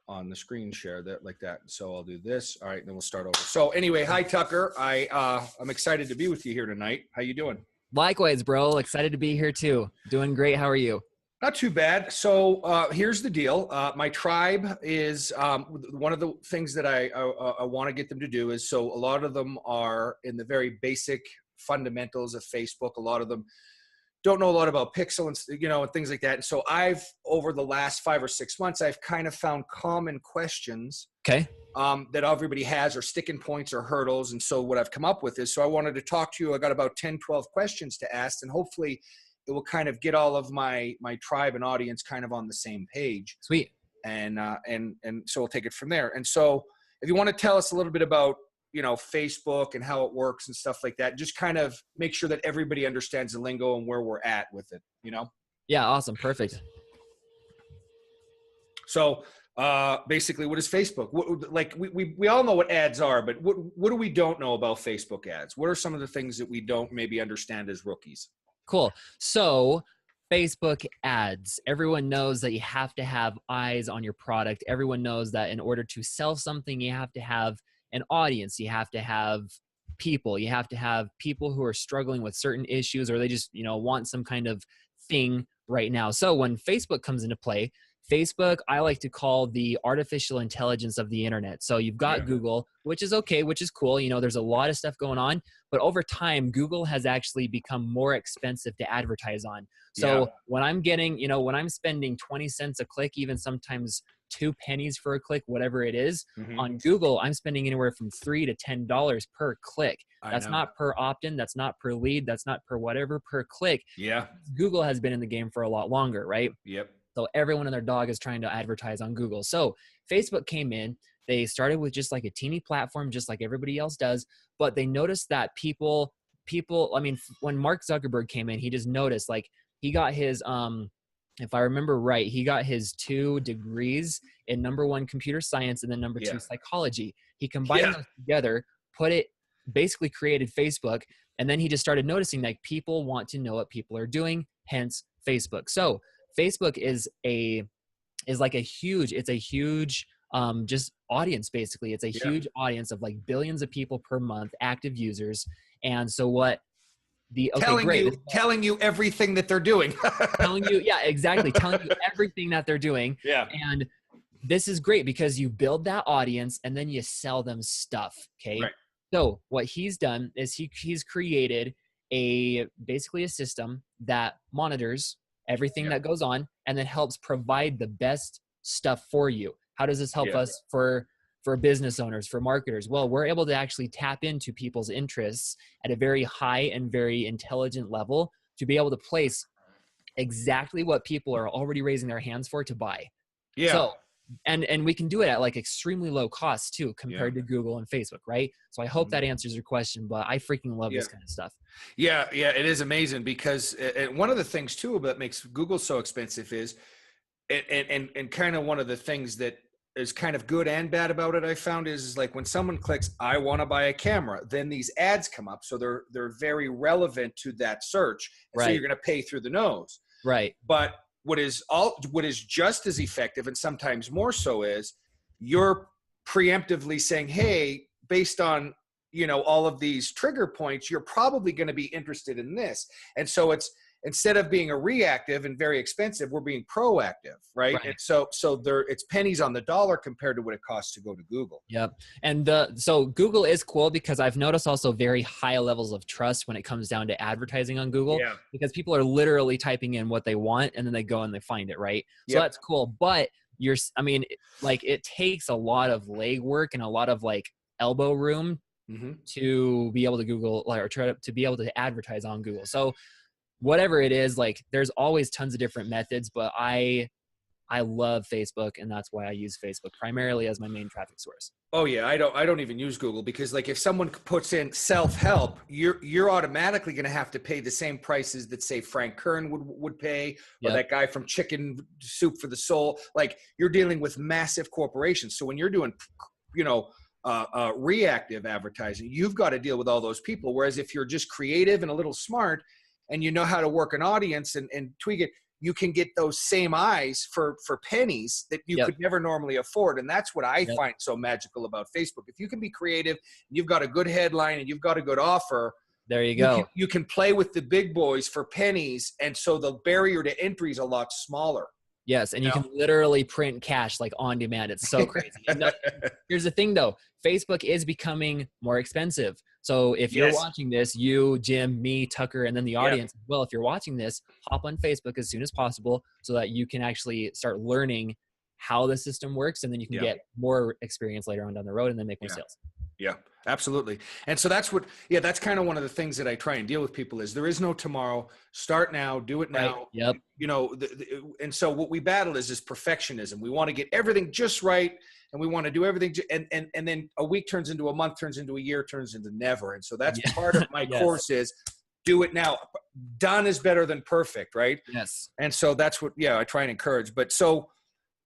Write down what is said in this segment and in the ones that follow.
on the screen share that like that. So I'll do this. All right, and then we'll start over. So anyway, hi Tucker. I'm excited to be with you here tonight. How you doing? Likewise, bro. Excited to be here too. Doing great. How are you? Not too bad. So here's the deal. My tribe is one of the things that I want to get them to do is, so a lot of them are in the very basic fundamentals of Facebook. A lot of them don't know a lot about Pixel and, and things like that. And so I've, over the last 5 or 6 months, I've kind of found common questions that everybody has, or sticking points or hurdles. And so what I've come up with is, so I wanted to talk to you. I got about 10, 12 questions to ask, and hopefully it will kind of get all of my tribe and audience kind of on the same page. Sweet. And so we'll take it from there. And so if you want to tell us a little bit about, Facebook and how it works and stuff like that, just kind of make sure that everybody understands the lingo and where we're at with it, Yeah. Awesome. Perfect. So basically, what is Facebook? We all know what ads are, but what do we don't know about Facebook ads? What are some of the things that we don't maybe understand as rookies? Cool. So Facebook ads, everyone knows that you have to have eyes on your product. Everyone knows that in order to sell something, you have to have an audience. You have to have people. You have to have people who are struggling with certain issues, or they just, want some kind of thing right now. So when Facebook comes into play, Facebook, I like to call the artificial intelligence of the internet. So you've got Google, which is okay, which is cool. There's a lot of stuff going on, but over time, Google has actually become more expensive to advertise on. So when I'm getting, when I'm spending 20 cents a click, even sometimes 2 pennies for a click, whatever it is, on Google, I'm spending anywhere from $3 to $10 per click. That's not per opt-in. That's not per lead. That's not per whatever, per click. Yeah. Google has been in the game for a lot longer, right? Yep. So everyone and their dog is trying to advertise on Google. So Facebook came in, they started with just like a teeny platform, just like everybody else does. But they noticed that people, when Mark Zuckerberg came in, he just noticed, like, he got his, if I remember right, he got his 2 degrees in number 1 computer science and then number 2 psychology. He combined those together, basically created Facebook. And then he just started noticing like people want to know what people are doing, hence Facebook. So Facebook is a huge just audience, basically. It's a huge audience of like billions of people per month, active users. And so what telling you everything that they're doing. telling you everything that they're doing. Yeah. And this is great because you build that audience and then you sell them stuff. Okay. Right. So what he's done is he's created basically a system that monitors everything that goes on and then helps provide the best stuff for you. How does this help us for business owners, for marketers? Well, we're able to actually tap into people's interests at a very high and very intelligent level to be able to place exactly what people are already raising their hands for to buy. Yeah. So, and we can do it at like extremely low cost too, compared to Google and Facebook, right? So I hope that answers your question, but I freaking love this kind of stuff. Yeah, it is amazing because one of the things too that makes Google so expensive is, and kind of one of the things that is kind of good and bad about it, I found is like when someone clicks, I want to buy a camera, then these ads come up. So they're very relevant to that search. And so you're going to pay through the nose. Right. But what is just as effective, and sometimes more so, is you're preemptively saying, hey, based on, all of these trigger points, you're probably going to be interested in this. And so it's, instead of being a reactive and very expensive, we're being proactive, right? And so it's pennies on the dollar compared to what it costs to go to Google. Yep. And so Google is cool because I've noticed also very high levels of trust when it comes down to advertising on Google, because people are literally typing in what they want and then they go and they find it, right? So that's cool. But it takes a lot of legwork and a lot of like elbow room to be able to Google or try to be able to advertise on Google. So whatever it is, like there's always tons of different methods, but I love Facebook, and that's why I use Facebook primarily as my main traffic source. Oh yeah, I don't even use Google because like if someone puts in self-help, you're automatically going to have to pay the same prices that say Frank Kern would pay, or that guy from Chicken Soup for the Soul. Like you're dealing with massive corporations. So when you're doing, reactive advertising, you've got to deal with all those people. Whereas if you're just creative and a little smart and you know how to work an audience and tweak it, you can get those same eyes for pennies that you could never normally afford. And that's what I find so magical about Facebook. If you can be creative, you've got a good headline and you've got a good offer, there you go. You can play with the big boys for pennies. And so the barrier to entry is a lot smaller. Yes, and you can literally print cash like on demand. It's so crazy. Here's the thing though, Facebook is becoming more expensive. So if you're watching this, you, Jim, me, Tucker, and then the audience, well, if you're watching this, hop on Facebook as soon as possible so that you can actually start learning how the system works, and then you can get more experience later on down the road and then make more sales. Yeah, absolutely. And so that's what, that's kind of one of the things that I try and deal with people is there is no tomorrow. Start now, do it now. Right. Yep. You know, and so what we battle is perfectionism. We want to get everything just right, and we want to do everything. And then a week turns into a month, turns into a year, turns into never. And so that's part of my course is do it now. Done is better than perfect, right? Yes. And so that's what, I try and encourage. But so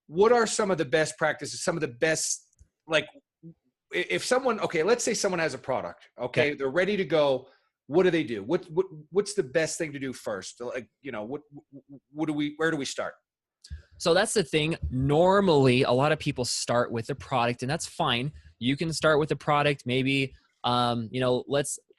what are some of the best practices, some of the best, like, if someone, let's say someone has a product, they're ready to go. What do they do? What's the best thing to do first? Like, where do we start? So that's the thing. Normally, a lot of people start with the product, and that's fine. You can start with the product. Maybe, a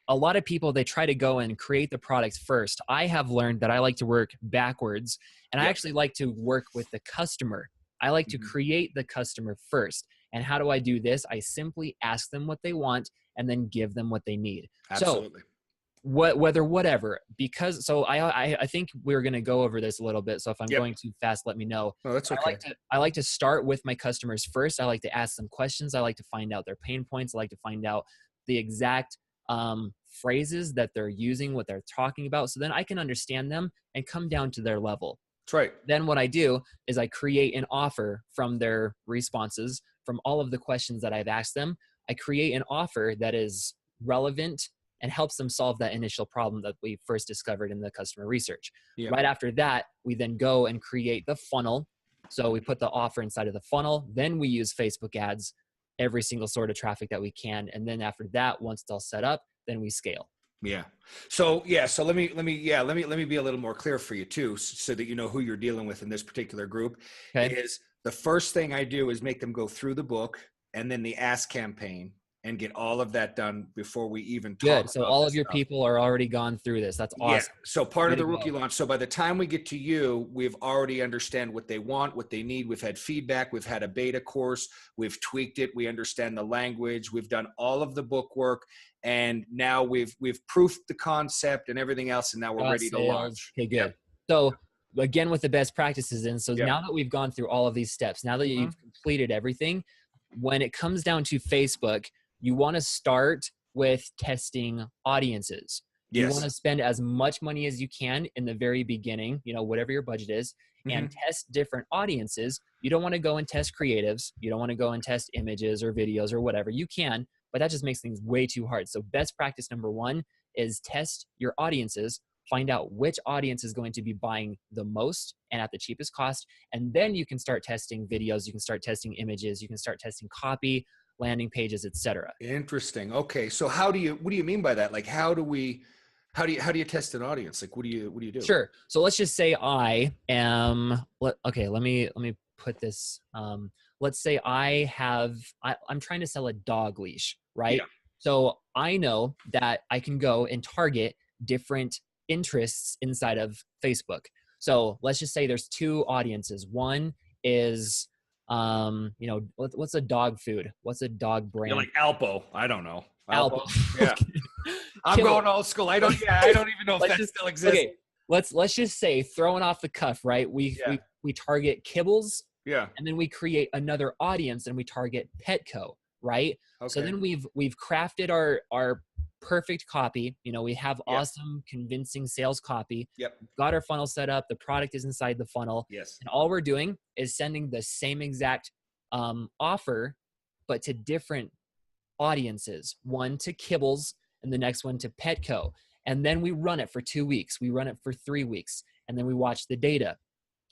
lot of people, they try to go and create the product first. I have learned that I like to work backwards, and I actually like to work with the customer. I like to create the customer first. And how do I do this? I simply ask them what they want and then give them what they need. Absolutely. So whatever, because I think we're going to go over this a little bit. So if I'm going too fast, let me know. No, that's okay. I like to start with my customers first. I like to ask them questions. I like to find out their pain points. I like to find out the exact phrases that they're using, what they're talking about. So then I can understand them and come down to their level. That's right. Then what I do is I create an offer from their responses, from all of the questions that I've asked them. I create an offer that is relevant and helps them solve that initial problem that we first discovered in the customer research. Right after that, we then go and create the funnel. So we put the offer inside of the funnel. Then we use Facebook ads, every single sort of traffic that we can. And then after that, once it's all set up, then we scale. Yeah. So let me be a little more clear for you too, so that you know who you're dealing with in this particular group. Is the first thing I do is make them go through the book and then the ask campaign and get all of that done before we even talk. Good. So all of your people are already gone through this. That's awesome. Yeah. So part of the rookie launch. So by the time we get to you, we've already understand what they want, what they need. We've had feedback. We've had a beta course. We've tweaked it. We understand the language. We've done all of the book work. And now we've proofed the concept and everything else. And now we're ready to launch. Okay, good. Yep. So again, with the best practices in. So now that we've gone through all of these steps, now that you've completed everything, when it comes down to Facebook, you want to start with testing audiences. You want to spend as much money as you can in the very beginning, whatever your budget is, and test different audiences. You don't want to go and test creatives. You don't want to go and test images or videos or whatever. You can, but that just makes things way too hard. So best practice number one is test your audiences. Find out which audience is going to be buying the most and at the cheapest cost. And then you can start testing videos. You can start testing images. You can start testing copy, landing pages, etc. Interesting. Okay. So what do you mean by that? Like, how do you test an audience? Like, what do you do? Sure. So let's just say I am, let me put this, let's say I'm trying to sell a dog leash, right? Yeah. So I know that I can go and target different interests inside of Facebook. So let's just say there's two audiences. One is, what's a dog food? What's a dog brand? Like Alpo. I don't know. Alpo. Yeah. I'm going old school. I don't even know if that still exists. Okay. Let's just say, throwing off the cuff, right? We target kibbles. Yeah. And then we create another audience and we target Petco, right? Okay. So then we've crafted our perfect copy. We have awesome, convincing sales copy. Yep. Got our funnel set up. The product is inside the funnel. Yes. And all we're doing is sending the same exact offer, but to different audiences. One to Kibbles and the next one to Petco. And then we run it for 2 weeks. We run it for 3 weeks. And then we watch the data.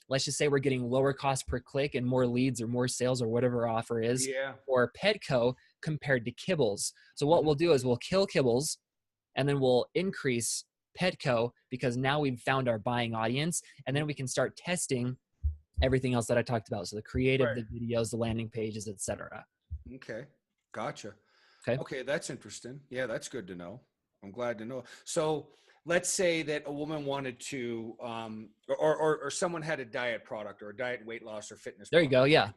Let's just say we're getting lower cost per click and more leads or more sales or whatever our offer is for Petco compared to Kibbles. So what we'll do is we'll kill Kibbles and then we'll increase Petco, because now we've found our buying audience, and then we can start testing everything else that I talked about. So the creative, Right. the videos, the landing pages, etc. Okay. Gotcha. Okay. Okay, that's interesting. Yeah, that's good to know. I'm glad to know. So let's say that a woman wanted to, or someone had a diet product or a diet weight loss or fitness There you product. go. Yeah.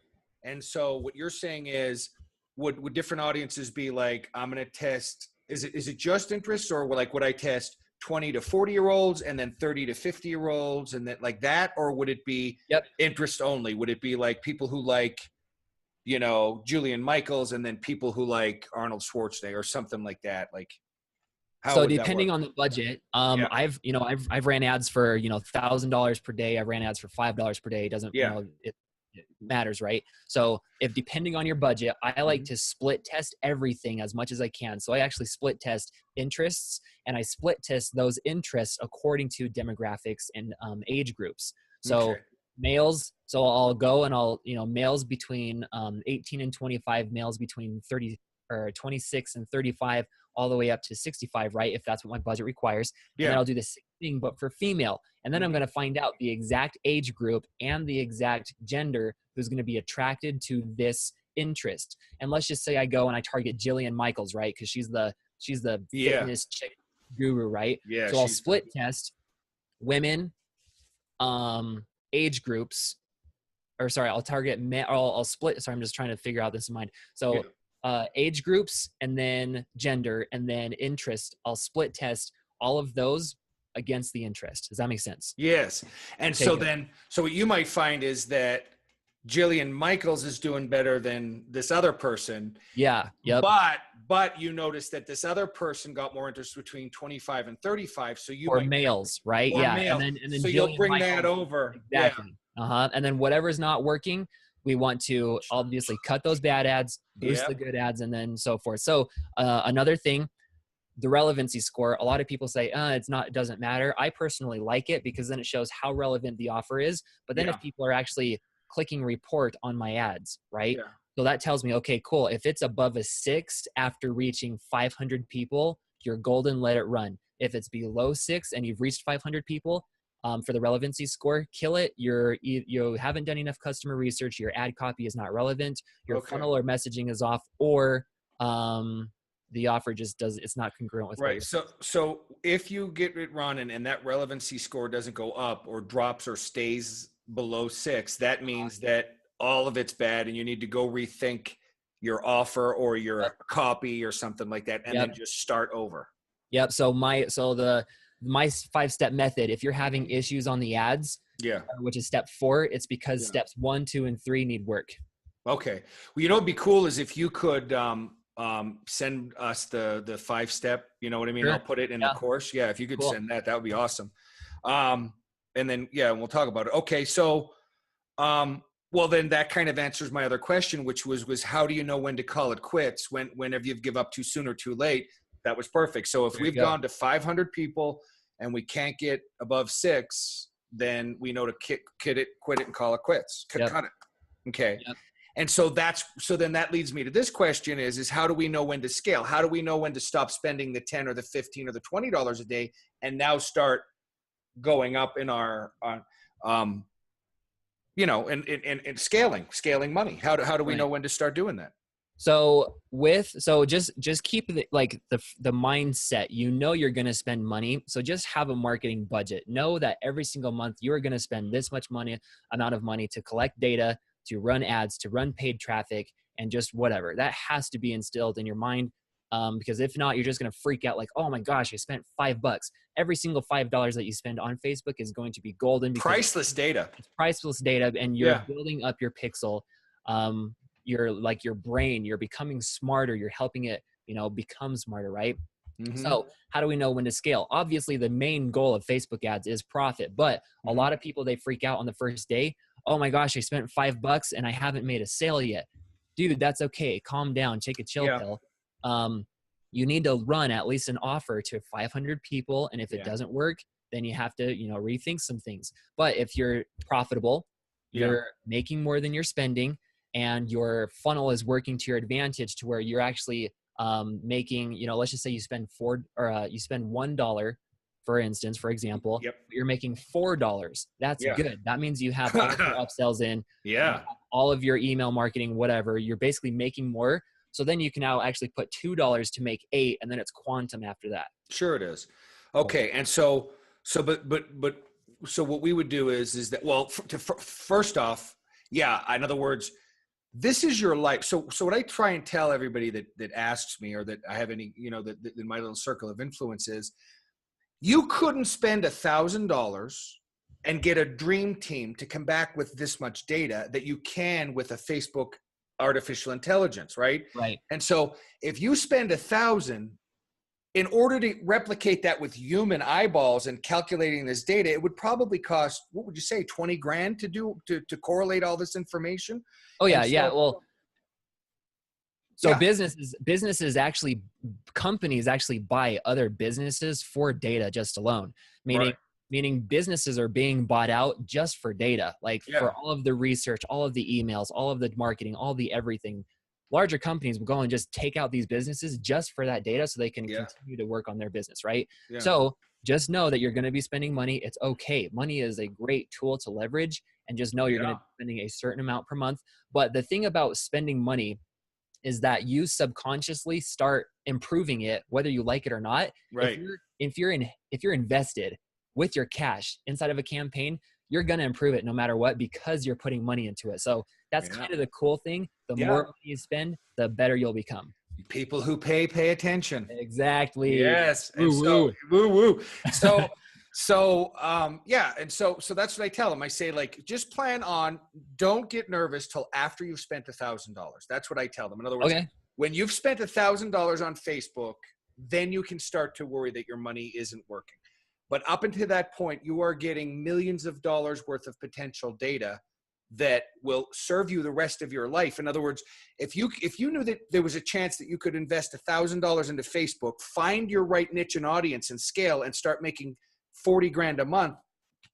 And so what you're saying is, would different audiences be like, I'm going to test, is it just interests, or would I test 20 to 40-year-olds and then 30 to 50-year-olds and that like that? Or would it be Yep. interest only? Would it be like people who like, Julian Michaels and then people who like Arnold Schwarzenegger or something like that? Like, how So would that work? depending on the budget, Yeah. I've ran ads for, $1,000 per day. I've ran ads for $5 per day. It doesn't, Yeah. it matters, right? So if depending on your budget, I like Mhm. to split test everything as much as I can. So I actually split test interests, and I split test those interests according to demographics and age groups. So Okay. males, so I'll go and males between 18 and 25, males between 30 or 26 and 35, all the way up to 65, right? If that's what my budget requires. And then Yeah. I'll do the same thing, but for female. And then I'm Mhm. going to find out the exact age group and the exact gender who's going to be attracted to this interest. And let's just say I go and I target Jillian Michaels, right? Because she's the Yeah. fitness chick guru, right? Yeah. So I'll split test women, age groups, or sorry, I'll target men. I'll split. Sorry, I'm just trying to figure out this in mind. Yeah. So age groups, and then gender, and then interest. I'll split test all of those against the interest. Does that make sense? Yes. And Okay, so good. then, so what you might find is that Jillian Michaels is doing better than this other person, Yeah. Yep. but you notice that this other person got more interest between 25 and 35. So you Or might, males, right? or Yeah. male. And then So you'll Jillian bring that Michaels. over. Yeah. Exactly. And then whatever's not working, we want to obviously cut those bad ads, boost Yeah. the good ads, and then so forth. So another thing, the relevancy score. A lot of people say, it doesn't matter. I personally like it because then it shows how relevant the offer is. But then Yeah. if people are actually clicking report on my ads, right? Yeah. So that tells me, okay, cool. If it's above a 6 after reaching 500 people, you're golden, let it run. If it's below 6 and you've reached 500 people, for the relevancy score, kill it. You haven't done enough customer research. Your ad copy is not relevant. Your Okay. funnel or messaging is off, or the offer it's not congruent with Right. So if you get it running and that relevancy score doesn't go up or drops or stays below 6, that means that all of it's bad and you need to go rethink your offer or your copy or something like that, and then just start over. Yep. So my 5-step method, if you're having issues on the ads, Yeah. which is step 4, it's because steps 1, 2, and 3 need work. Okay. Well, what'd be cool is if you could send us the 5-step, you know what I mean? Sure. I'll put it in the course. Yeah. If you could send that would be awesome. And then, we'll talk about it. Okay. So, well, then that kind of answers my other question, which was how do you know when to call it quits? Whenever you give up too soon or too late? That was perfect. So if we've gone to 500 people and we can't get above 6, then we know to quit it and call it quits. Cut it. Okay. Yep. And so then that leads me to this question is how do we know when to scale? How do we know when to stop spending the 10 or the 15 or the $20 a day and now start going up in our, and scaling money? How do we know when to start doing that? So just keep the mindset, you're going to spend money. So just have a marketing budget. Know that every single month you are going to spend this much amount of money to collect data, to run ads, to run paid traffic, and just whatever. That has to be instilled in your mind. Because if not, you're just going to freak out like, oh my gosh, I spent $5. Every single $5 that you spend on Facebook is going to be golden. Priceless data. It's priceless data, and you're building up your pixel. Your brain, you're becoming smarter. You're helping it, become smarter, right? Mm-hmm. So how do we know when to scale? Obviously, the main goal of Facebook ads is profit, but a lot of people, they freak out on the first day. Oh my gosh, I spent $5 and I haven't made a sale yet. Dude, that's okay. Calm down. Take a chill pill. You need to run at least an offer to 500 people. And if it doesn't work, then you have to, rethink some things. But if you're profitable, you're making more than you're spending, and your funnel is working to your advantage to where you're actually making, let's just say you spend $1 for instance, for example, Yep. but you're making $4. That's Yeah. good. That means you have all of your upsells in, Yeah. all of your email marketing, whatever. You're basically making more. So then you can now actually put $2 to make 8, and then it's quantum after that. Sure it is. Okay. And so what we would do is that, well, first off, yeah, in other words, this is your life. So what I try and tell everybody that asks me, or that I have any, that in my little circle of influence, is you couldn't spend $1,000 and get a dream team to come back with this much data that you can with a Facebook artificial intelligence, right? Right. And so if you spend 1,000, in order to replicate that with human eyeballs and calculating this data, it would probably cost, what would you say, 20 grand to correlate all this information? Oh yeah. And so, yeah. Well, so yeah. businesses actually, companies actually buy other businesses for data just alone, meaning, Right. meaning businesses are being bought out just for data, like Yeah. for all of the research, all of the emails, all of the marketing, all the everything. Larger companies will go and just take out these businesses just for that data so they can Yeah. continue to work on their business, right? Yeah. So just know that you're going to be spending money. It's okay. Money is a great tool to leverage, and just know you're going to be spending a certain amount per month. But the thing about spending money is that you subconsciously start improving it, whether you like it or not. Right. If you're invested with your cash inside of a campaign, you're going to improve it no matter what, because you're putting money into it. So that's kind of the cool thing. The more money you spend, the better you'll become. People who pay attention. Exactly. Yes. And so woo woo. So yeah, and so that's what I tell them. I say, like, just plan on, don't get nervous till after you've spent $1,000. That's what I tell them. In other words, when you've spent $1,000 on Facebook, then you can start to worry that your money isn't working. But up until that point, you are getting millions of dollars worth of potential data that will serve you the rest of your life. In other words, if you knew that there was a chance that you could invest $1,000 into Facebook, find your right niche and audience and scale, and start making 40 grand a month.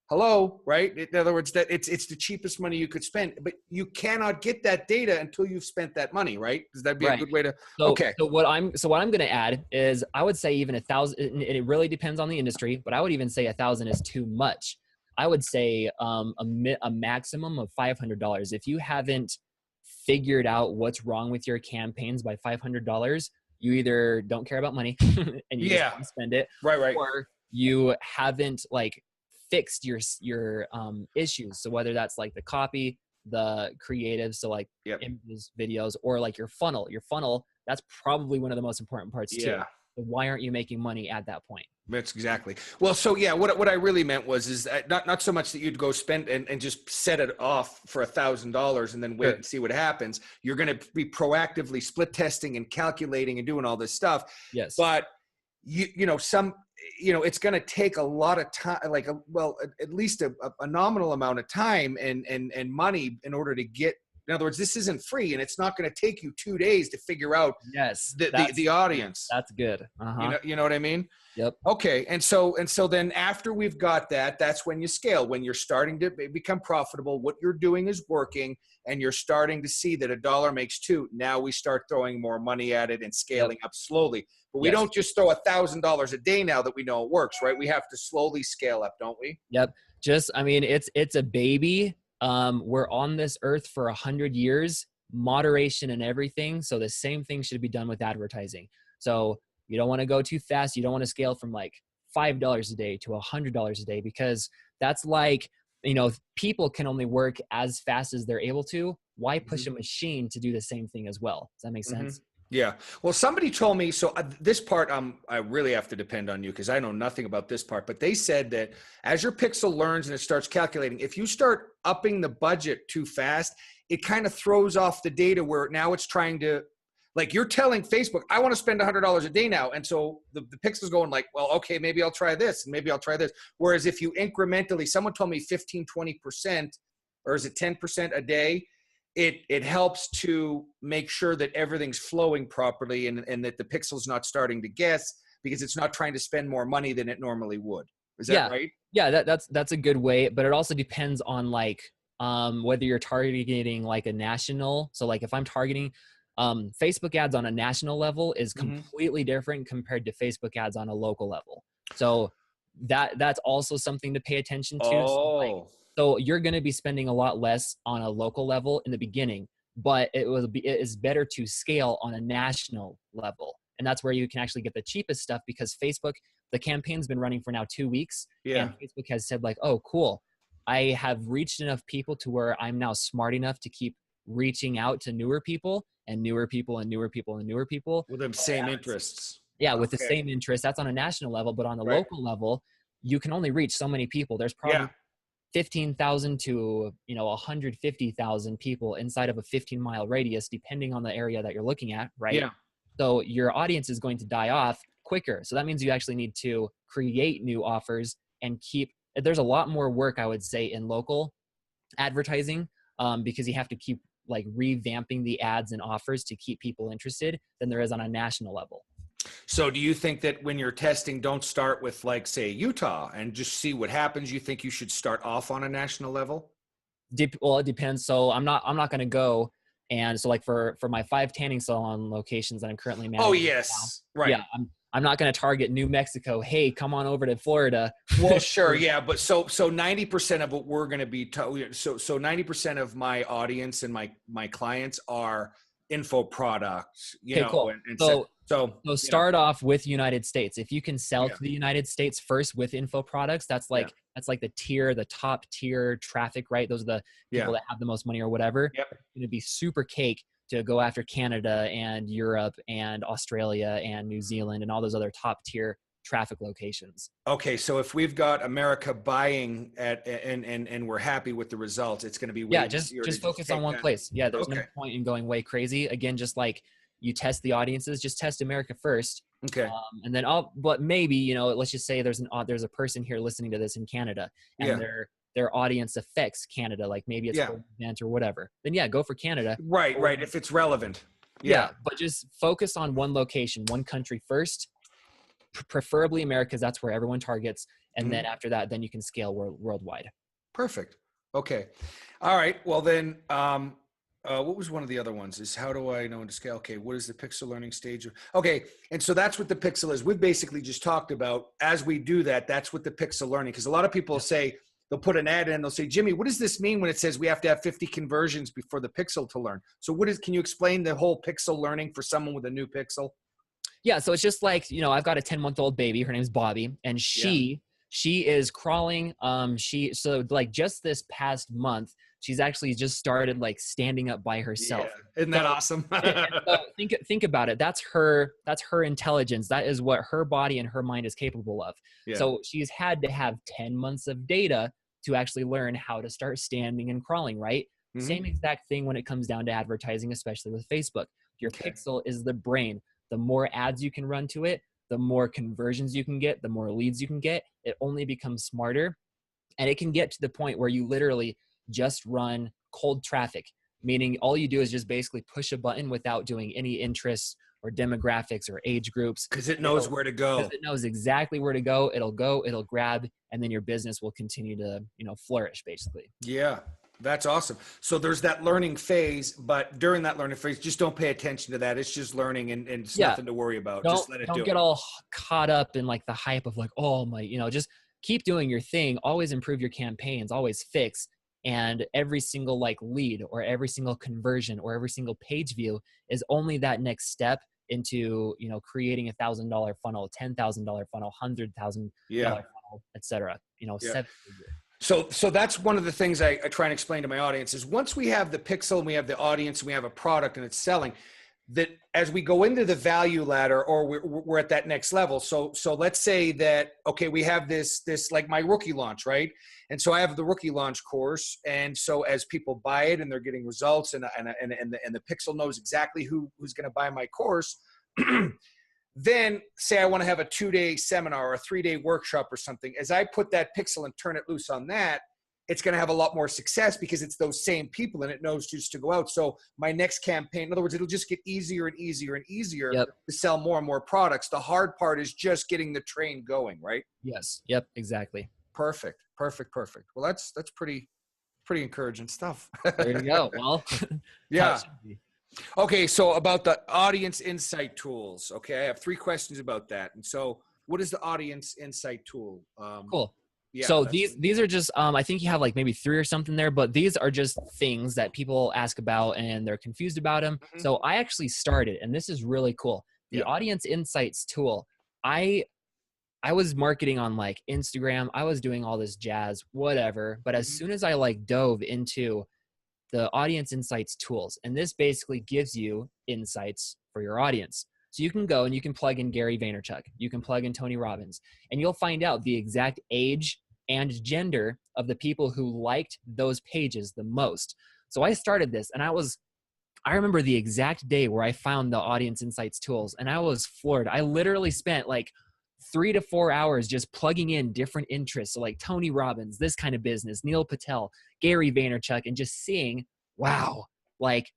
Hello, right? In other words, that it's the cheapest money you could spend, but you cannot get that data until you've spent that money, right? Does that be a good way to? Okay. So what I'm going to add is, I would say even 1,000. It really depends on the industry, but I would even say 1,000 is too much. I would say a maximum of $500. If you haven't figured out what's wrong with your campaigns by $500, you either don't care about money and you just want to spend it, right, or you haven't fixed your issues. So whether that's like the copy, the creative, so like images, videos, or like your funnel, that's probably one of the most important parts too. So why aren't you making money at that point? That's exactly. Well, so yeah, what I really meant is not so much that you'd go spend and just set it off for $1,000 and then wait and see what happens. You're going to be proactively split testing and calculating and doing all this stuff. Yes. But it's going to take a lot of time, at least a nominal amount of time and money in order to get. In other words, this isn't free, and it's not going to take you 2 days to figure out the audience. That's good. You know what I mean? Yep. Okay. And so then after we've got that, that's when you scale, when you're starting to become profitable, what you're doing is working, and you're starting to see that $1 makes $2. Now we start throwing more money at it and scaling up slowly. But we don't just throw $1,000 a day now that we know it works, right? We have to slowly scale up, don't we? Yep. It's a baby. We're on this earth for 100 years, moderation and everything. So the same thing should be done with advertising. So you don't want to go too fast. You don't want to scale from like $5 a day to $100 a day, because that's like, people can only work as fast as they're able to. Why push a machine to do the same thing as well? Does that make sense? Yeah. Well, somebody told me, so this part, I really have to depend on you because I know nothing about this part, but they said that as your pixel learns and it starts calculating, if you start upping the budget too fast, it kind of throws off the data where now it's trying to, like, you're telling Facebook, I want to spend $100 a day now. And so the pixel's going like, well, okay, maybe I'll try this and maybe I'll try this. Whereas if you incrementally, someone told me 15, 20%, or is it 10% a day? It helps to make sure that everything's flowing properly and that the pixel's not starting to guess because it's not trying to spend more money than it normally would. Is that right? Yeah, that's a good way, but it also depends on whether you're targeting like a national. So like if I'm targeting Facebook ads on a national level is completely different compared to Facebook ads on a local level. So that's also something to pay attention to. Oh, So you're going to be spending a lot less on a local level in the beginning, but it is better to scale on a national level. And that's where you can actually get the cheapest stuff, because Facebook, the campaign's been running for now 2 weeks. yeah. And Facebook has said like, oh, cool. I have reached enough people to where I'm now smart enough to keep reaching out to newer people and newer people and newer people and newer people. With them same interests. Yeah, with the Okay. same interest. That's on a national level, but on the Right. local level, you can only reach so many people. There's probably Yeah. 15,000 to 150,000 people inside of a 15-mile radius, depending on the area that you're looking at, right? Yeah. So your audience is going to die off quicker. So that means you actually need to create new offers and keep. There's a lot more work, I would say, in local advertising, because you have to keep like revamping the ads and offers to keep people interested than there is on a national level. So do you think that when you're testing, don't start with like, say, Utah and just see what happens? You think you should start off on a national level? Well, it depends. So I'm not going to go. And so like for my 5 tanning salon locations that I'm currently managing. Oh, yes. Now, Right. yeah. I'm not going to target New Mexico. Hey, come on over to Florida. Well, sure. Yeah. But so 90% of what we're going to be, so 90% of my audience and my clients are info products, Okay, cool. and so start off with United States. If you can sell to the United States first with info products, that's like the top tier traffic, right? Those are the people that have the most money or whatever. Yep. It's going to be super cake to go after Canada and Europe and Australia and New Zealand and all those other top tier traffic locations. Okay, so if we've got America buying and we're happy with the results, it's going to be way easier just to focus on one place. Yeah, there's no Okay. point in going way crazy. Again, just like you test the audiences, just test America first. Okay. And then but maybe, let's just say there's a person here listening to this in Canada, and their audience affects Canada, like maybe it's for an event or whatever. Then go for Canada. Right, if it's relevant. Yeah, but just focus on one location, one country first, preferably America, because that's where everyone targets. And then after that, then you can scale worldwide. Perfect. Okay. All right. Well, then, what was one of the other ones? Is how do I know when to scale? Okay. What is the pixel learning stage? Okay. And so that's what the pixel is. We've basically just talked about, as we do that, that's what the pixel learning, because a lot of people say, they'll put an ad in, they'll say, Jimmy, what does this mean when it says we have to have 50 conversions before the pixel to learn? So can you explain the whole pixel learning for someone with a new pixel? Yeah. So it's just like, I've got a 10-month-old baby. Her name's Bobby, and she is crawling. So like just this past month, she's actually just started like standing up by herself. Yeah. Isn't that awesome? So think about it. That's her intelligence. That is what her body and her mind is capable of. Yeah. So she's had to have 10 months of data to actually learn how to start standing and crawling, right? Mm-hmm. Same exact thing when it comes down to advertising, especially with Facebook. Your pixel is the brain. The more ads you can run to it, the more conversions you can get, the more leads you can get. It only becomes smarter. And it can get to the point where you literally just run cold traffic, meaning all you do is just basically push a button without doing any interests or demographics or age groups. Because it knows where to go. Because it knows exactly where to go. It'll grab, and then your business will continue to, flourish basically. Yeah. That's awesome. So there's that learning phase, but during that learning phase, just don't pay attention to that. It's just learning and it's nothing to worry about. Just let it do it. Don't get all caught up in like the hype of like, oh my, just keep doing your thing. Always improve your campaigns, always fix. And every single like lead or every single conversion or every single page view is only that next step into, creating $1,000 funnel, $10,000 funnel, $100,000 funnel, etc. 7-figure. So that's one of the things I try and explain to my audience is once we have the pixel and we have the audience and we have a product and it's selling, that as we go into the value ladder or we're at that next level. So let's say that, okay, we have this like my rookie launch, right? And so I have the rookie launch course. And so as people buy it and they're getting results and the pixel knows exactly who's going to buy my course, then say I want to have a 2-day seminar or a 3-day workshop or something. As I put that pixel and turn it loose on that, it's going to have a lot more success because it's those same people and it knows just to go out. So my next campaign, in other words, it'll just get easier and easier and easier to sell more and more products. The hard part is just getting the train going, right? Yes. Yep. Exactly. Perfect. Well, that's pretty encouraging stuff. There you go. Well, yeah. Okay, so about the audience insight tools. Okay, I have 3 questions about that. And so what is the audience insight tool? Cool. Yeah. So these are just I think you have like maybe 3 or something there, but these are just things that people ask about and they're confused about them. Mhm. So I actually started, and this is really cool. The Yeah. audience insights tool. I was marketing on like Instagram. I was doing all this jazz, whatever. But as Mhm. soon as I like dove into the audience insights tools, and this basically gives you insights for your audience. So you can go and you can plug in Gary Vaynerchuk, you can plug in Tony Robbins, and you'll find out the exact age and gender of the people who liked those pages the most. So I started this, and I remember the exact day where I found the audience insights tools, and I was floored. I literally spent like 3 to 4 hours just plugging in different interests. So like Tony Robbins, this kind of business, Neil Patel, Gary Vaynerchuk, and just seeing, wow, like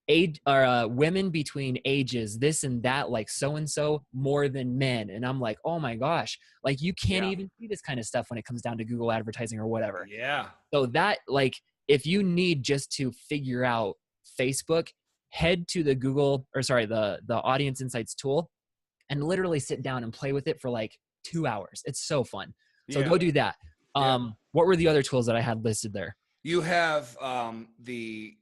age or women between ages, this and that, like so-and-so more than men. And I'm like, oh my gosh, like you can't Yeah. even see this kind of stuff when it comes down to Google advertising or whatever. Yeah. So that, like, if you need just to figure out Facebook, head to the the audience insights tool and literally sit down and play with it for like 2 hours. It's so fun. So Yeah. go do that. Yeah. What were the other tools that I had listed there? You have the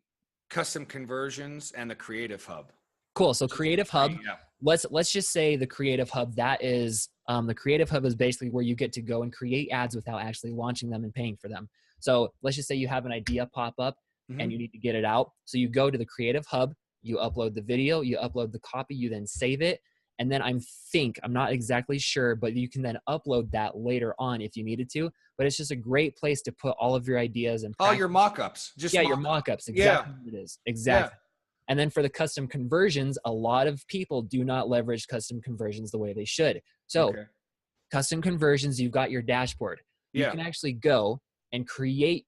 custom conversions and the Creative Hub. Cool. So Creative Hub, Yeah. let's just say the Creative Hub, that is, the Creative Hub is basically where you get to go and create ads without actually launching them and paying for them. So let's just say you have an idea pop up and you need to get it out. So you go to the Creative Hub, you upload the video, you upload the copy, you then save it. And then I'm not exactly sure, but you can then upload that later on if you needed to. But it's just a great place to put all of your ideas and all your mock-ups. your mock-ups. Exactly what it is. Exactly. Yeah. And then for the custom conversions, a lot of people do not leverage custom conversions the way they should. So custom conversions, you've got your dashboard. You can actually go and create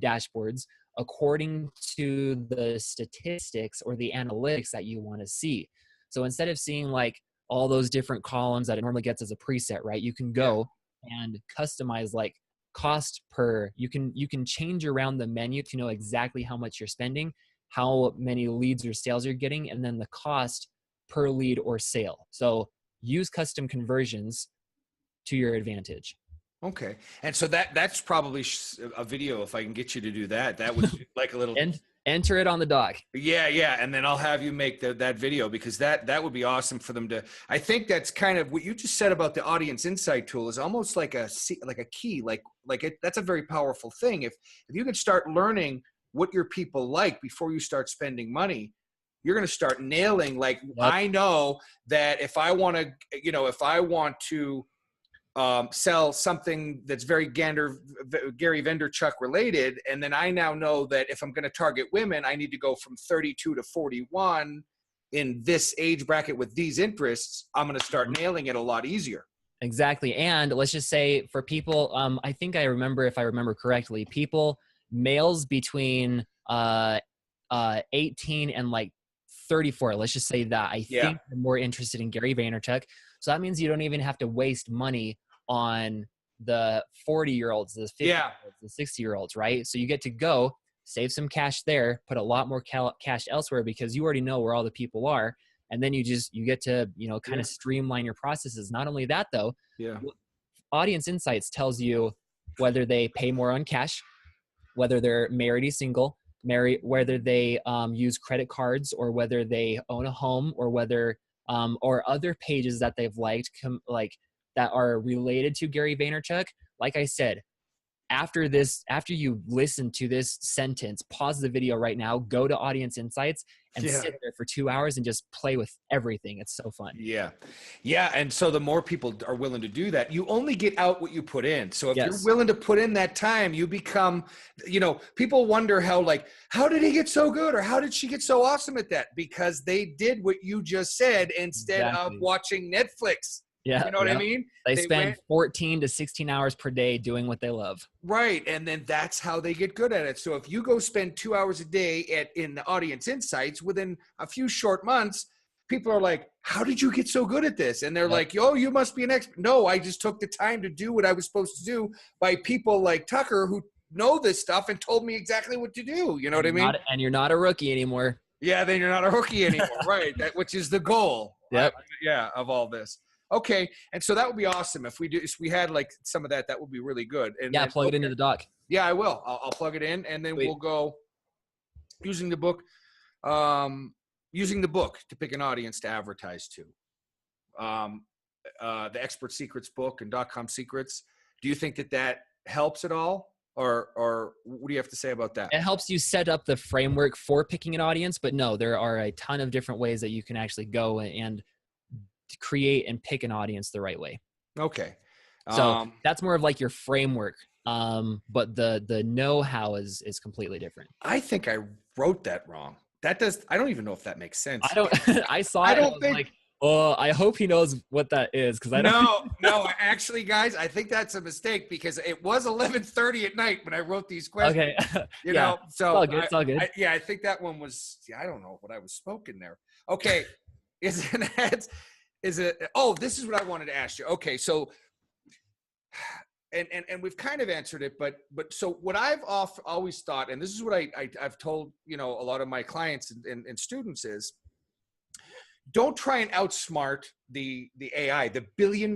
dashboards according to the statistics or the analytics that you want to see. So instead of seeing like all those different columns that it normally gets as a preset, right? You can go and customize like cost per, you can change around the menu to know exactly how much you're spending, how many leads or sales you're getting, and then the cost per lead or sale. So use custom conversions to your advantage. Okay. And so that's probably a video. If I can get you to do that, that would be like a little and enter it on the doc. Yeah. And then I'll have you make that video, because that would be awesome for them to, I think that's kind of what you just said about the audience insight tool is almost like a key, that's a very powerful thing. If you can start learning what your people like before you start spending money, you're going to start nailing, like, I know that if I want to, sell something that's very Gary Vaynerchuk related, and then I now know that if I'm going to target women, I need to go from 32 to 41 in this age bracket with these interests. I'm going to start nailing it a lot easier. Exactly. And let's just say for people, I think if I remember correctly, males between 18 and like 34, let's just say that, I think they're more interested in Gary Vaynerchuk. So that means you don't even have to waste money on the 40-year-olds, the 50-year-olds, the 60-year-olds, right? So you get to go save some cash there, put a lot more cash elsewhere because you already know where all the people are. And then you get to, kind of streamline your processes. Not only that though, Audience Insights tells you whether they pay more on cash, whether they're married or single, whether they use credit cards, or whether they own a home, or whether or other pages that they've liked, that are related to Gary Vaynerchuk. Like I said, after you listen to this sentence, pause the video right now, go to Audience Insights and sit there for 2 hours and just play with everything. It's so fun. Yeah. And so the more people are willing to do that, you only get out what you put in. So if you're willing to put in that time, you become, people wonder how did he get so good, or how did she get so awesome at that? Because they did what you just said instead of watching Netflix. Yeah. You know what I mean? They spend 14 to 16 hours per day doing what they love. Right. And then that's how they get good at it. So if you go spend 2 hours a day in the Audience Insights, within a few short months, people are like, how did you get so good at this? And they're like, oh, you must be an expert. No, I just took the time to do what I was supposed to do by people like Tucker who know this stuff and told me exactly what to do. You know what I mean? And you're not a rookie anymore. Yeah, then you're not a rookie anymore. Right. Which is the goal. Yep. Of all this. Okay. And so that would be awesome. If we had like some of that, that would be really good. And Yeah, then, plug it into the doc. yeah, I will. I'll plug it in, and then Sweet. we'll go using the book, using the book to pick an audience to advertise to. The Expert Secrets book and .com Secrets. Do you think that helps at all? Or what do you have to say about that? It helps you set up the framework for picking an audience, but no, there are a ton of different ways that you can actually go and create and pick an audience the right way. Okay. So that's more of like your framework. But the know-how is completely different. I think I wrote that wrong. I don't even know if that makes sense. I saw it. I was like, oh, I hope he knows what that is. Cause I don't. No, actually guys, I think that's a mistake because it was 11:30 at night when I wrote these questions. Okay. You know, so it's all good. I think that one was, I don't know what I was spoken there. Okay. Is it, oh, this is what I wanted to ask you. Okay. So, and we've kind of answered it, but so what I've always thought, and this is what I've told, a lot of my clients and students is, don't try and outsmart the AI, the $1 billion,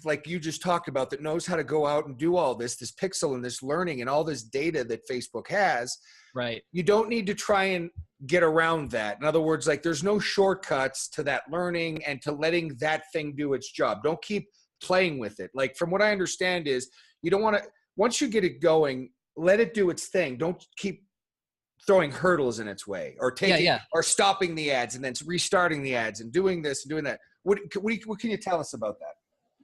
like you just talked about, that knows how to go out and do all this pixel and this learning and all this data that Facebook has. Right. You don't need to try and get around that. In other words, like there's no shortcuts to that learning and to letting that thing do its job. Don't keep playing with it. Like from what I understand is you don't want to, once you get it going, let it do its thing. Don't keep throwing hurdles in its way or or stopping the ads and then restarting the ads and doing this and doing that. What can you tell us about that?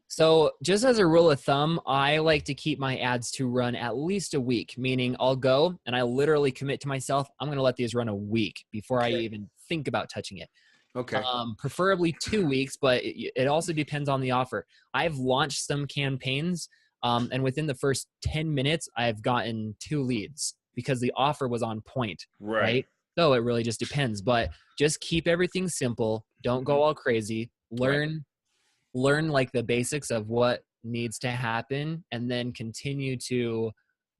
So just as a rule of thumb, I like to keep my ads to run at least a week, meaning I'll go and I literally commit to myself, I'm going to let these run a week before I even think about touching it. Okay. Preferably 2 weeks, but it also depends on the offer. I've launched some campaigns and within the first 10 minutes, I've gotten 2 leads because the offer was on point, right? So it really just depends, but just keep everything simple. Don't go all crazy. Learn like the basics of what needs to happen and then continue to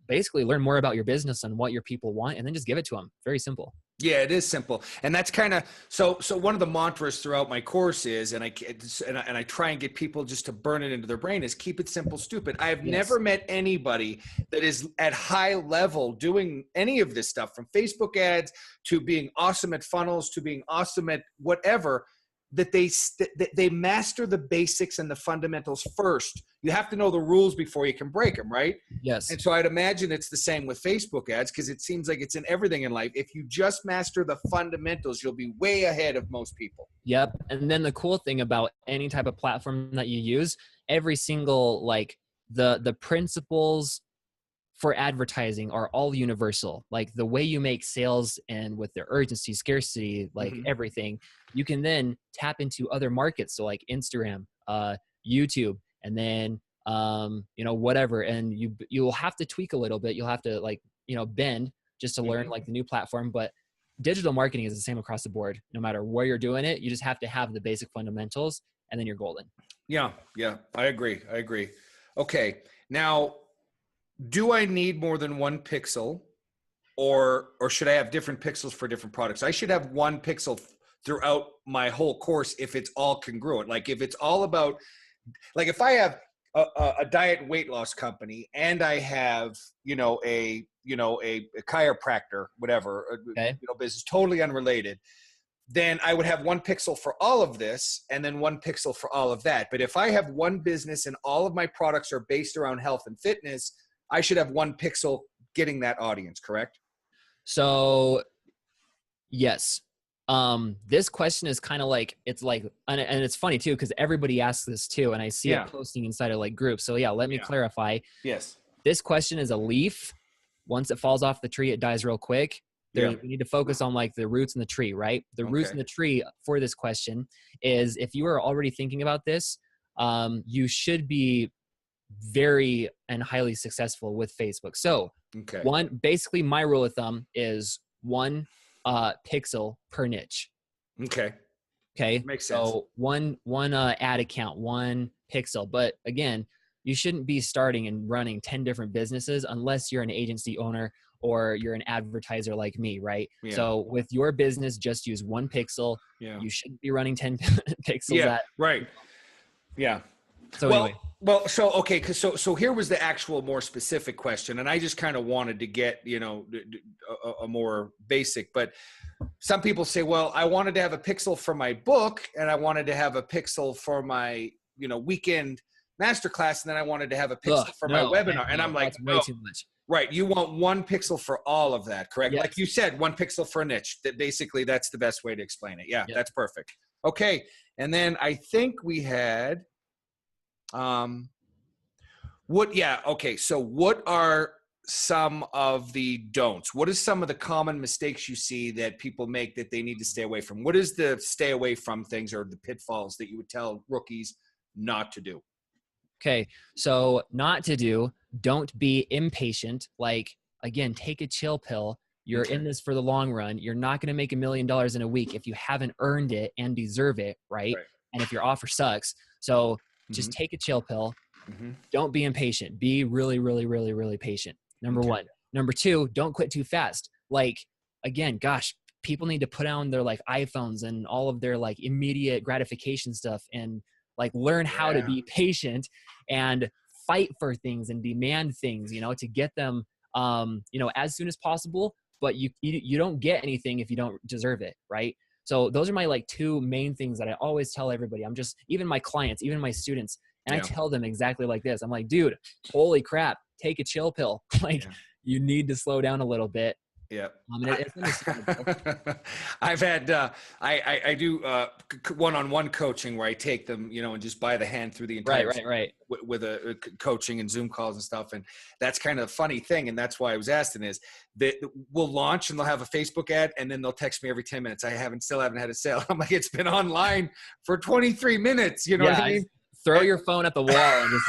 basically learn more about your business and what your people want and then just give it to them. Very simple. Yeah, it is simple. And that's kind of, so one of the mantras throughout my course is, and I try and get people just to burn it into their brain, is keep it simple, stupid. I have never met anybody that is at high level doing any of this stuff, from Facebook ads to being awesome at funnels to being awesome at whatever, that they master the basics and the fundamentals first. You have to know the rules before you can break them, right? Yes. And so I'd imagine it's the same with Facebook ads, because it seems like it's in everything in life. If you just master the fundamentals, you'll be way ahead of most people. Yep. And then the cool thing about any type of platform that you use, every single, like the principles for advertising are all universal. Like the way you make sales and with the urgency, scarcity, like everything, you can then tap into other markets. So like Instagram, YouTube, and then, whatever. And you'll have to tweak a little bit. You'll have to bend just to learn like the new platform, but digital marketing is the same across the board. No matter where you're doing it, you just have to have the basic fundamentals and then you're golden. Yeah. I agree. Okay. Now, do I need more than one pixel, or should I have different pixels for different products? I should have one pixel throughout my whole course if it's all congruent. Like if it's all about, like if I have a diet weight loss company and I have, a chiropractor, whatever, business totally unrelated, then I would have one pixel for all of this and then one pixel for all of that. But if I have one business and all of my products are based around health and fitness, I should have one pixel getting that audience, correct? So yes. This question is kind of like, it's like, and it's funny too, because everybody asks this too. And I see it posting inside of like groups. So yeah, let me clarify. Yes. This question is a leaf. Once it falls off the tree, it dies real quick. We need to focus on like the roots in the tree, right? The roots in the tree for this question is, if you are already thinking about this, you should be very and highly successful with Facebook. So basically my rule of thumb is one pixel per niche. Okay. Makes sense. So one ad account, one pixel. But again, you shouldn't be starting and running 10 different businesses unless you're an agency owner or you're an advertiser like me, right? Yeah. So with your business, just use one pixel. Yeah. You shouldn't be running 10 pixels. Yeah, right. Yeah. So anyway, So okay, so here was the actual more specific question, and I just kind of wanted to get a more basic. But some people say, well, I wanted to have a pixel for my book, and I wanted to have a pixel for my weekend masterclass, and then I wanted to have a pixel for my webinar, and I'm like, that's way too much. Right, you want one pixel for all of that, correct? Yes. Like you said, one pixel for a niche. That basically that's the best way to explain it. Yeah, Yep. that's perfect. Okay, and then I think we had. So what are some of the don'ts? What is some of the common mistakes you see that people make that they need to stay away from? What is the stay away from things or the pitfalls that you would tell rookies not to do? Okay, so not to do, don't be impatient. Like, again, take a chill pill. You're in this for the long run. You're not going to make $1 million in a week if you haven't earned it and deserve it, right? And if your offer sucks. So just take a chill pill. Don't be impatient. Be really, really, really, really patient. Number one. Number two, don't quit too fast. Like, again, gosh, people need to put down their like iPhones and all of their like immediate gratification stuff and like learn how to be patient and fight for things and demand things, to get them, as soon as possible. But you don't get anything if you don't deserve it, right? So those are my like two main things that I always tell everybody. I'm just, even my clients, even my students, and I tell them exactly like this. I'm like, dude, holy crap, take a chill pill. Like you need to slow down a little bit. Yeah. I've had, I do one-on-one coaching where I take them, and just by the hand through the entire with a coaching and Zoom calls and stuff. And that's kind of a funny thing. And that's why I was asking is that we'll launch and they'll have a Facebook ad and then they'll text me every 10 minutes. I still haven't had a sale. I'm like, it's been online for 23 minutes. You know what I mean? Throw your phone at the wall and just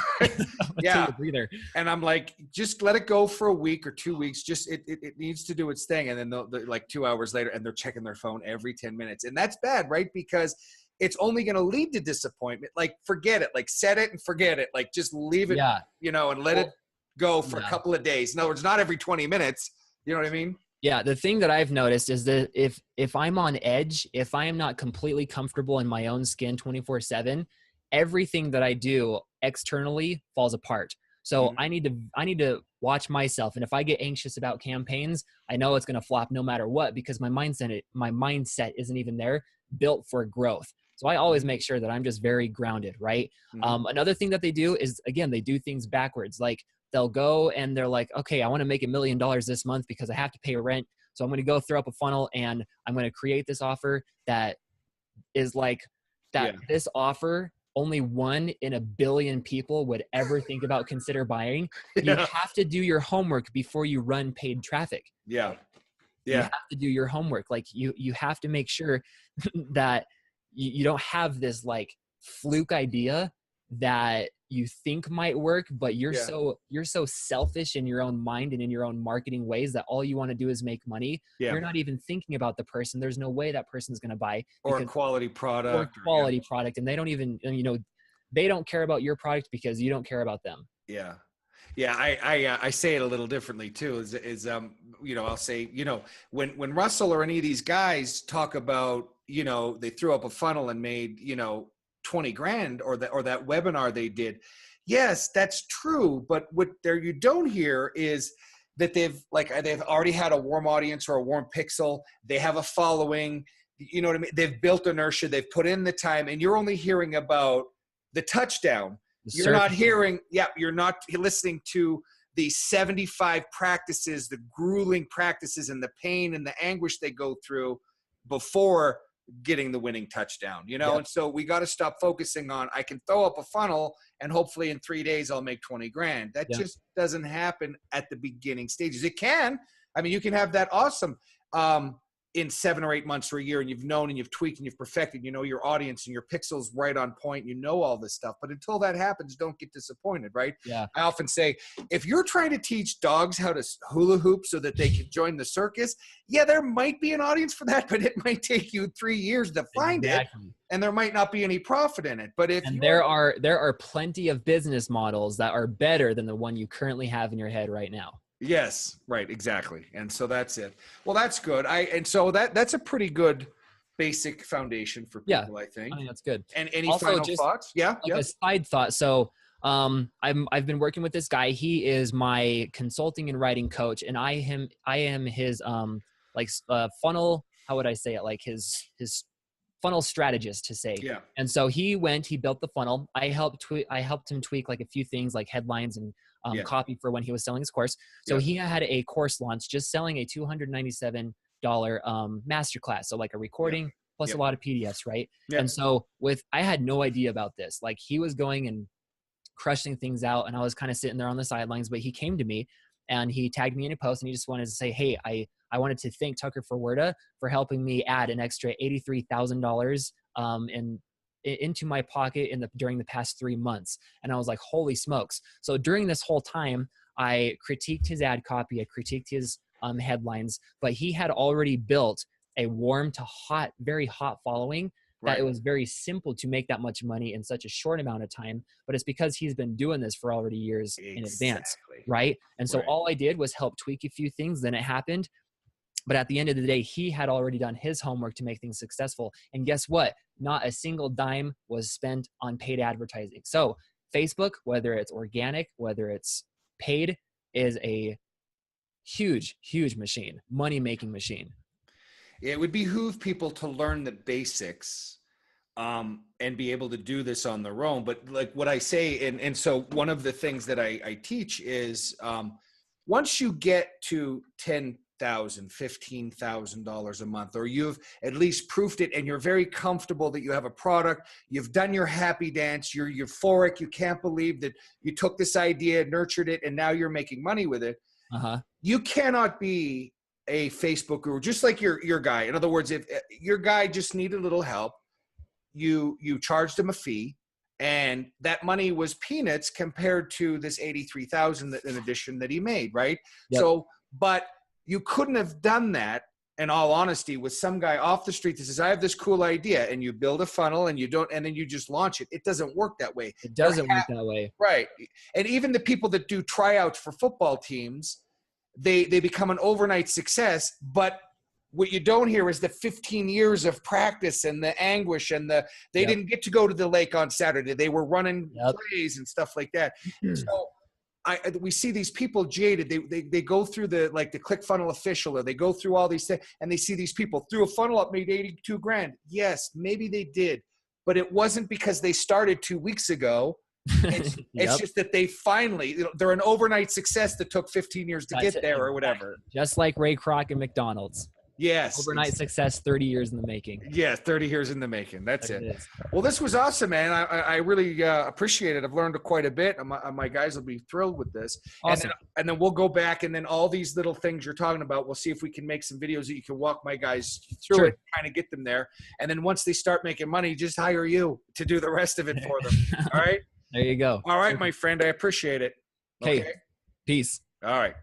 take a breather. And I'm like, just let it go for a week or 2 weeks. Just it needs to do its thing. And then they're like 2 hours later and they're checking their phone every 10 minutes. And that's bad, right? Because it's only going to lead to disappointment. Like, forget it. Like, set it and forget it. Like, just leave it, and let it go for a couple of days. In other words, not every 20 minutes. You know what I mean? Yeah. The thing that I've noticed is that if I'm on edge, if I am not completely comfortable in my own skin 24/7, everything that I do externally falls apart. So I need to watch myself. And if I get anxious about campaigns, I know it's going to flop no matter what, because my mindset isn't even there, built for growth. So I always make sure that I'm just very grounded, right? Another thing that they do is, again, they do things backwards. Like they'll go and they're like, okay, I want to make $1 million this month because I have to pay rent. So I'm going to go throw up a funnel and I'm going to create this offer that is like that. This offer, only 1 in 1 billion people would ever think about consider buying. You have to do your homework before you run paid traffic. You have to do your homework. Like you have to make sure that you don't have this like fluke idea that you think might work, but you're so selfish in your own mind and in your own marketing ways that all you want to do is make money. You're not even thinking about the person. There's no way that person's going to buy or a quality product and they don't even, they don't care about your product because you don't care about them. I say it a little differently too. I'll say, when Russell or any of these guys talk about, they threw up a funnel and made, 20 grand or that webinar they did. Yes, that's true. But what you don't hear is that they've already had a warm audience or a warm pixel. They have a following, you know what I mean? They've built inertia, they've put in the time, and you're only hearing about the touchdown. You're not listening to the 75 practices, the grueling practices and the pain and the anguish they go through before getting the winning touchdown, And so we got to stop focusing on, I can throw up a funnel and hopefully in 3 days I'll make 20 grand. That just doesn't happen at the beginning stages. It can, you can have that awesome, in 7 or 8 months or a year, and you've known and you've tweaked and you've perfected, your audience and your pixels right on point, all this stuff. But until that happens, don't get disappointed, right? I often say, if you're trying to teach dogs how to hula hoop so that they can join the circus, there might be an audience for that, but it might take you 3 years to find it, and there might not be any profit in it. But there are plenty of business models that are better than the one you currently have in your head right now. Yes, right, exactly. And so that's it. Well, that's good. So that's a pretty good basic foundation for Yeah, people, I think. I think that's good. And any Also, final just thoughts? Yeah. like a side thought. So I've been working with this guy. He is my consulting and writing coach, and I am his funnel, how would I say it, like his funnel strategist to say. Yeah. And so he built the funnel. I helped him tweak like a few things like headlines and copy for when he was selling his course. So he had a course launch just selling a $297 masterclass. So like a recording plus a lot of PDFs, right? And so I had no idea about this. Like he was going and crushing things out, and I was kind of sitting there on the sidelines, but he came to me and he tagged me in a post, and he just wanted to say, hey, I wanted to thank Tucker Ferwerda for helping me add an extra $83,000 into my pocket during the past 3 months. And I was like, holy smokes. So during this whole time, I critiqued his ad copy, I critiqued his headlines, but he had already built a warm to hot, very hot following that it was very simple to make that much money in such a short amount of time. But it's because he's been doing this for already years in advance, right? And so all I did was help tweak a few things, then it happened. But at the end of the day, he had already done his homework to make things successful. And guess what? Not a single dime was spent on paid advertising. So Facebook, whether it's organic, whether it's paid, is a huge, huge machine, money-making machine. It would behoove people to learn the basics and be able to do this on their own. But like what I say, and so one of the things that I teach is once you get to $10,000, $15,000 a month, or you've at least proofed it and you're very comfortable that you have a product, you've done your happy dance, you're euphoric, you can't believe that you took this idea, nurtured it, and now you're making money with it. You cannot be a Facebook guru, just like your guy. In other words, if your guy just needed a little help, you charged him a fee, and that money was peanuts compared to this 83,000 in addition that he made, right? So, but you couldn't have done that, in all honesty, with some guy off the street that says, I have this cool idea, and you build a funnel and then you just launch it. It doesn't work that way. It doesn't work that way. Right. And even the people that do tryouts for football teams, they become an overnight success, but what you don't hear is the 15 years of practice and the anguish and they didn't get to go to the lake on Saturday. They were running plays and stuff like that. So we see these people jaded. They go through the ClickFunnels official, or they go through all these things, and they see these people threw a funnel up, made 82 grand. Yes, maybe they did, but it wasn't because they started 2 weeks ago. It's just that they finally, they're an overnight success that took 15 years to get there or whatever. Just like Ray Kroc and McDonald's. Yes. Overnight success, 30 years in the making. Yeah, 30 years in the making. That's it. Well, this was awesome, man. I really appreciate it. I've learned quite a bit. My guys will be thrilled with this. Awesome. And then we'll go back, and then all these little things you're talking about, we'll see if we can make some videos that you can walk my guys through it, trying to get them there. And then once they start making money, just hire you to do the rest of it for them. All right? There you go. All right, my friend. I appreciate it. Okay. Peace. All right.